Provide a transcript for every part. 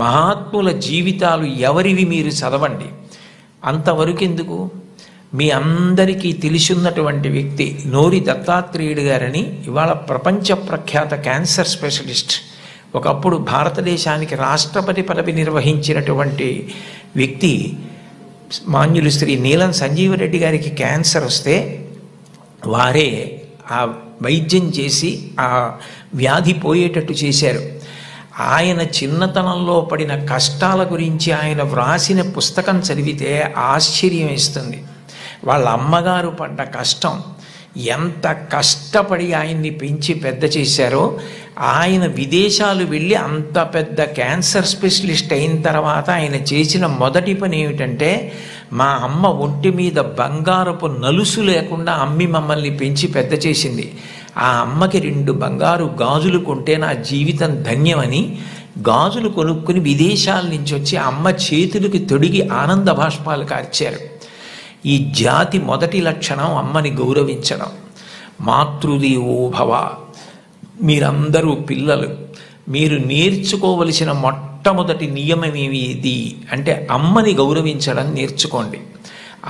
మహాత్ముల జీవితాలు ఎవరివి మీరు చదవండి. అంతవరకు ఎందుకు? మీ అందరికీ తెలిసిన్నటువంటి వ్యక్తి నోరి దత్తాత్రేయుడు గారని, ఇవాళ ప్రపంచ ప్రఖ్యాత క్యాన్సర్ స్పెషలిస్ట్, ఒకప్పుడు భారతదేశానికి రాష్ట్రపతి పదవి నిర్వహించినటువంటి వ్యక్తి మాన్యులు శ్రీ నీలం సంజీవరెడ్డి గారికి క్యాన్సర్ వస్తే వారే ఆ వైద్యం చేసి ఆ వ్యాధి పోయేటట్టు చేశారు. ఆయన చిన్నతనంలో పడిన కష్టాల గురించి ఆయన వ్రాసిన పుస్తకం చదివితే ఆశ్చర్యం వేస్తుంది. వాళ్ళ అమ్మగారు పడ్డ కష్టం, ఎంత కష్టపడి ఆయన్ని పెంచి పెద్ద చేశారో, ఆయన విదేశాలు వెళ్ళి అంత పెద్ద క్యాన్సర్ స్పెషలిస్ట్ అయిన తర్వాత ఆయన చేసిన మొదటి పని ఏమిటంటే, మా అమ్మ ఒంటి మీద బంగారపు నలుసు లేకుండా అమ్మి మమ్మల్ని పెంచి పెద్ద చేసింది, ఆ అమ్మకి 2 బంగారు గాజులు కొంటే నా జీవితం ధన్యమని గాజులు కొనుక్కుని విదేశాల నుంచి వచ్చి అమ్మ చేతులకి తొడిగి ఆనంద బాష్పాలు కార్చారు. ఈ జాతి మొదటి లక్షణం అమ్మని గౌరవించడం. మాతృదేవో భవ. మీరందరూ పిల్లలు, మీరు నేర్చుకోవలసిన మొట్టమొదటి నియమం ఏది అంటే అమ్మని గౌరవించడం నేర్చుకోండి.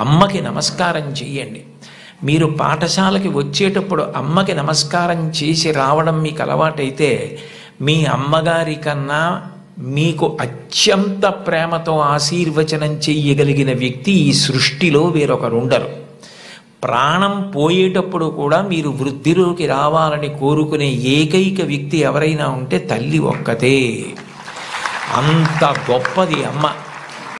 అమ్మకి నమస్కారం చెయ్యండి. మీరు పాఠశాలకి వచ్చేటప్పుడు అమ్మకి నమస్కారం చేసి రావడం మీకు అలవాటైతే, మీ అమ్మగారి కన్నా మీకు అత్యంత ప్రేమతో ఆశీర్వచనం చెయ్యగలిగిన వ్యక్తి ఈ సృష్టిలో వేరొకరుండరు. ప్రాణం పోయేటప్పుడు కూడా మీరు వృద్ధిలోకి రావాలని కోరుకునే ఏకైక వ్యక్తి ఎవరైనా ఉంటే తల్లి ఒక్కతే. అంత గొప్పది అమ్మ.